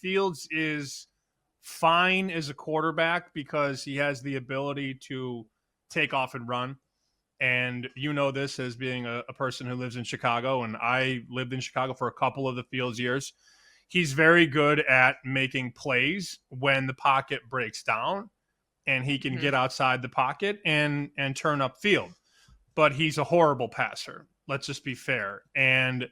Fields is fine as a quarterback because he has the ability to take off and run. And you know this as being a person who lives in Chicago, and I lived in Chicago for a couple of the Fields years. He's very good at making plays when the pocket breaks down, and he can get outside the pocket and turn up field. But he's a horrible passer. Let's just be fair. And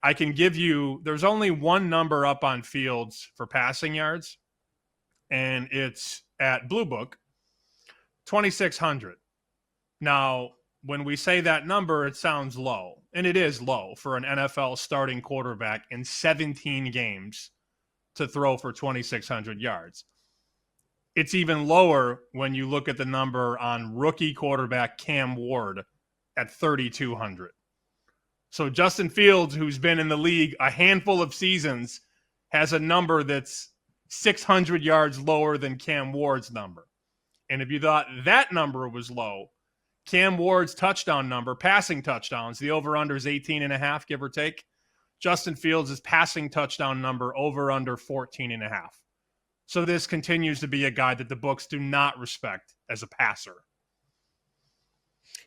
I can give you, there's only one number up on Fields for passing yards, and it's at Blue Book, 2,600. Now, when we say that number, it sounds low, and it is low for an NFL starting quarterback in 17 games to throw for 2,600 yards. It's even lower when you look at the number on rookie quarterback Cam Ward at 3,200. So Justin Fields, who's been in the league a handful of seasons, has a number that's 600 yards lower than Cam Ward's number. And if you thought that number was low, Cam Ward's touchdown number, passing touchdowns, the over-under is 18.5, give or take. Justin Fields' passing touchdown number over-under 14.5. So this continues to be a guy that the books do not respect as a passer.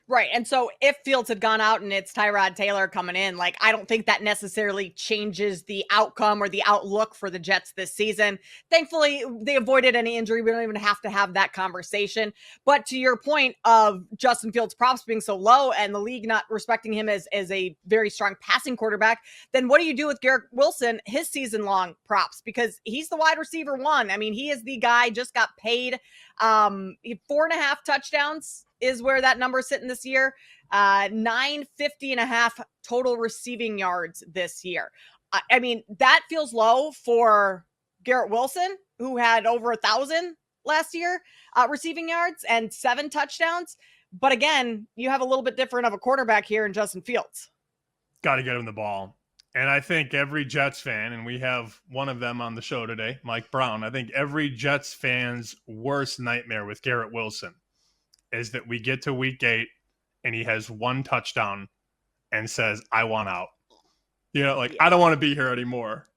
Right. And so if Fields had gone out and it's Tyrod Taylor coming in, like, I don't think that necessarily changes the outcome or the outlook for the Jets this season. Thankfully, they avoided any injury. We don't even have to have that conversation. But to your point of Justin Fields' props being so low and the league not respecting him as a very strong passing quarterback, then what do you do with Garrett Wilson, his season-long props? Because he's the wide receiver one. I mean, he is the guy, just got paid 4.5 touchdowns is where that number is sitting this year. 950.5 total receiving yards this year. I mean, that feels low for Garrett Wilson, who had over 1,000 last year receiving yards and 7 touchdowns. But again, you have a little bit different of a quarterback here in Justin Fields. Got to get him the ball. And I think every Jets fan, and we have one of them on the show today, Mike Brown, I think every Jets fan's worst nightmare with Garrett Wilson is that we get to week 8 and he has 1 touchdown and says, I want out. You know, like, I don't want to be here anymore.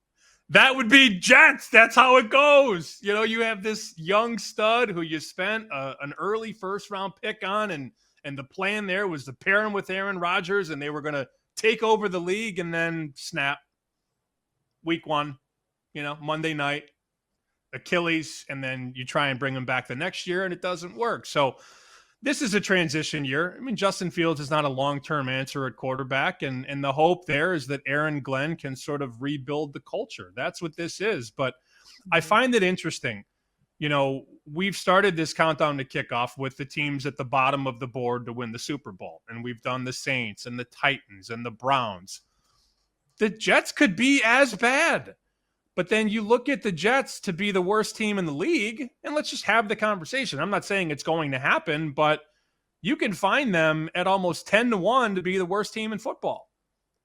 That would be Jets. That's how it goes. You know, you have this young stud who you spent an early first-round pick on, and the plan there was to pair him with Aaron Rodgers, and they were going to take over the league, and then snap. Week 1, you know, Monday night, Achilles, and then you try and bring him back the next year, and it doesn't work. So this is a transition year. I mean, Justin Fields is not a long-term answer at quarterback, and the hope there is that Aaron Glenn can sort of rebuild the culture. That's what this is. But I find it interesting. You know, we've started this countdown to kickoff with the teams at the bottom of the board to win the Super Bowl, and we've done the Saints and the Titans and the Browns. The Jets could be as bad. But then you look at the Jets to be the worst team in the league, and let's just have the conversation. I'm not saying it's going to happen, but you can find them at almost 10-1 to be the worst team in football.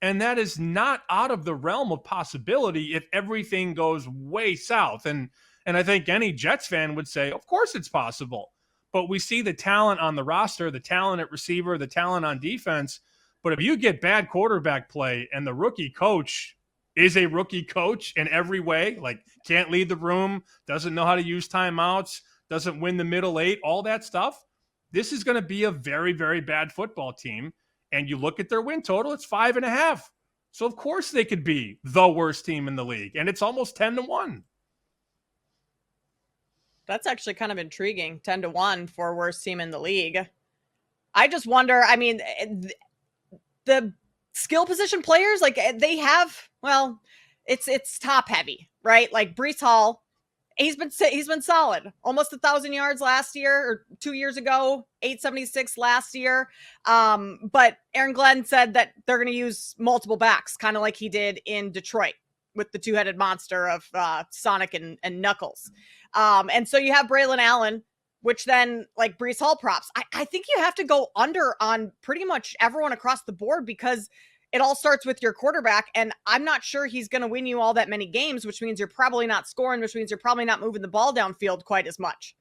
And that is not out of the realm of possibility if everything goes way south. And I think any Jets fan would say, of course it's possible. But we see the talent on the roster, the talent at receiver, the talent on defense. But if you get bad quarterback play and the rookie coach is a rookie coach in every way, like can't lead the room, doesn't know how to use timeouts, doesn't win the middle 8, all that stuff, this is going to be a very, very bad football team. And you look at their win total, it's 5.5. So of course they could be the worst team in the league. And it's almost 10-1. That's actually kind of intriguing, 10-1 for worst team in the league. I just wonder, I mean, the skill position players, like they have, well, it's top heavy, right? Like Breece Hall, he's been solid, almost 1,000 yards last year or 2 years ago, 876 last year. But Aaron Glenn said that they're going to use multiple backs, kind of like he did in Detroit with the two-headed monster of Sonic and Knuckles. And so you have Braylon Allen, which then, like Breece Hall props, I think you have to go under on pretty much everyone across the board because it all starts with your quarterback. And I'm not sure he's going to win you all that many games, which means you're probably not scoring, which means you're probably not moving the ball downfield quite as much.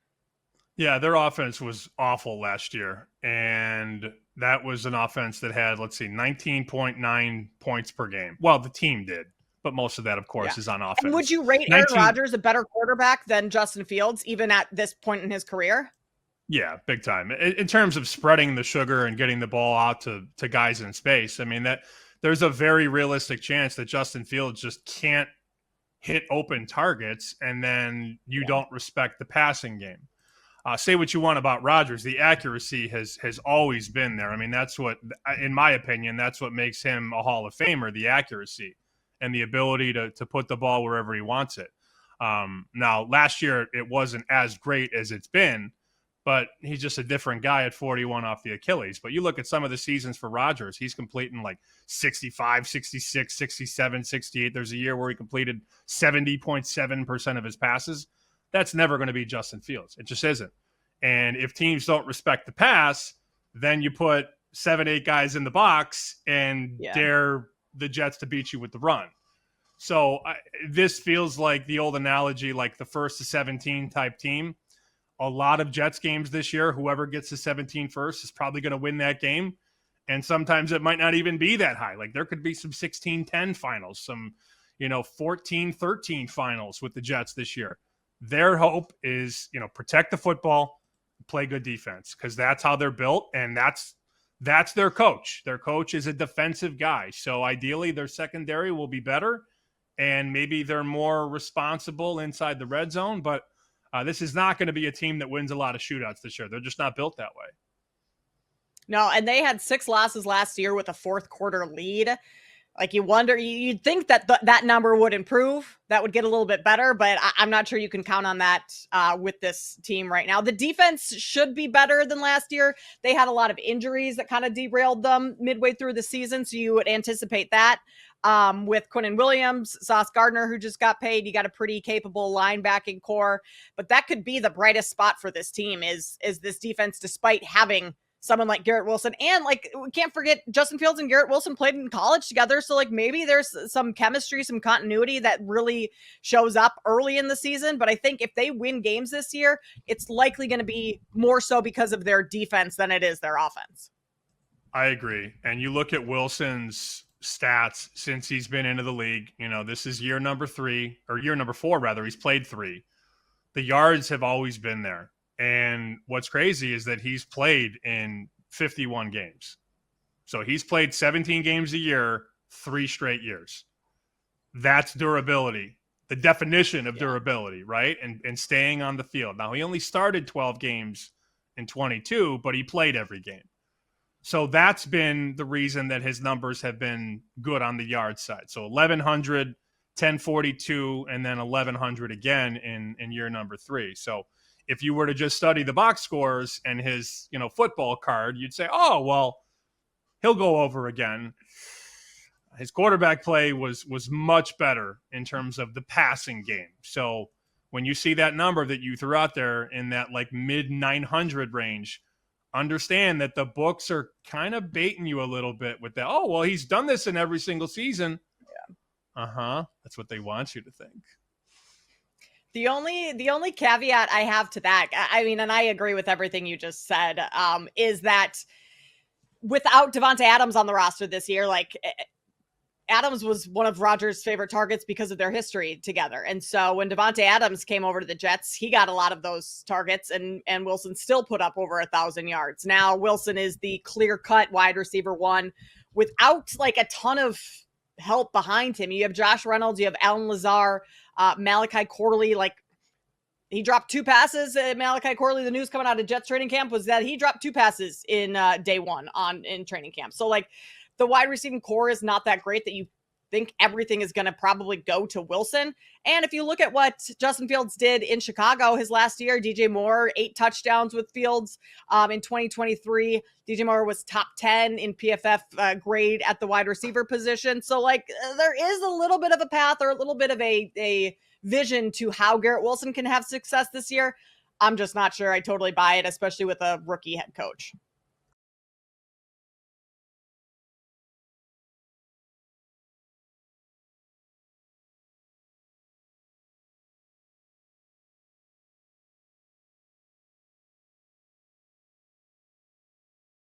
Yeah, their offense was awful last year. And that was an offense that had, 19.9 points per game. Well, the team did. but most of that, of course, Yeah. is on And would offense. you rate Aaron Rodgers a better quarterback than Justin Fields, even at this point in his career? Yeah, big time. In terms of spreading the sugar and getting the ball out to guys in space, I mean, that there's a very realistic chance that Justin Fields just can't hit open targets, and then you don't respect the passing game. Say what you want about Rodgers, the accuracy has always been there. I mean, that's what, in my opinion, that's what makes him a Hall of Famer, the accuracy and the ability to put the ball wherever he wants it. Now, last year, it wasn't as great as it's been, but he's just a different guy at 41 off the Achilles. But you look at some of the seasons for Rodgers, he's completing like 65, 66, 67, 68. There's a year where he completed 70.7% of his passes. That's never going to be Justin Fields. It just isn't. And if teams don't respect the pass, then you put 7, 8 guys in the box and dare the Jets to beat you with the run. So this feels like the old analogy, like the 1st to 17 type team. A lot of Jets games this year, whoever gets to 17 first is probably going to win that game. And sometimes it might not even be that high. Like there could be some 16-10 finals, some 14-13 finals with the Jets this year. Their hope is, protect the football, play good defense, because that's how they're built, and that's their coach. Their coach is a defensive guy. So ideally their secondary will be better, and maybe they're more responsible inside the red zone, but this is not going to be a team that wins a lot of shootouts this year. They're just not built that way. No, and they had 6 losses last year with a fourth quarter lead. Like you'd think that that number would improve. That would get a little bit better, but I'm not sure you can count on that with this team right now. The defense should be better than last year. They had a lot of injuries that kind of derailed them midway through the season, so you would anticipate that. With Quinnen Williams, Sauce Gardner, who just got paid, you got a pretty capable linebacking core, but that could be the brightest spot for this team is this defense, despite having someone like Garrett Wilson. And like, we can't forget Justin Fields and Garrett Wilson played in college together. So like maybe there's some chemistry, some continuity that really shows up early in the season. But I think if they win games this year, it's likely going to be more so because of their defense than it is their offense. I agree. And you look at Wilson's stats since he's been into the league, this is year number 4, rather. He's played 3. The yards have always been there. And what's crazy is that he's played in 51 games. So he's played 17 games a year, 3 straight years. That's durability, the definition of durability, right? And staying on the field. Now, he only started 12 games in 22, but he played every game. So that's been the reason that his numbers have been good on the yard side. So 1,100, 1042, and then 1,100 again in year number 3. So if you were to just study the box scores and his, football card, you'd say, oh, well, he'll go over again. His quarterback play was much better in terms of the passing game. So when you see that number that you threw out there in that like mid 900 range, understand that the books are kind of baiting you a little bit with that. Oh, well, he's done this in every single season. Yeah. That's what they want you to think. The only caveat I have to that, I mean, and I agree with everything you just said, is that without Davante Adams on the roster this year, like Adams was one of Rodgers' favorite targets because of their history together. And so when Davante Adams came over to the Jets, he got a lot of those targets, and Wilson still put up over 1,000 yards. Now Wilson is the clear-cut wide receiver 1 without like a ton of help behind him. You have Josh Reynolds, you have Allen Lazard, Malachi Corley. Like, he dropped 2 passes. Malachi Corley, the news coming out of Jets training camp was that he dropped 2 passes in day 1 in training camp. So like the wide receiving core is not that great that you think everything is going to probably go to Wilson. And if you look at what Justin Fields did in Chicago his last year, DJ Moore, 8 touchdowns with Fields in 2023. DJ Moore was top 10 in PFF grade at the wide receiver position. So like there is a little bit of a path or a little bit of a vision to how Garrett Wilson can have success this year. I'm just not sure I totally buy it, especially with a rookie head coach.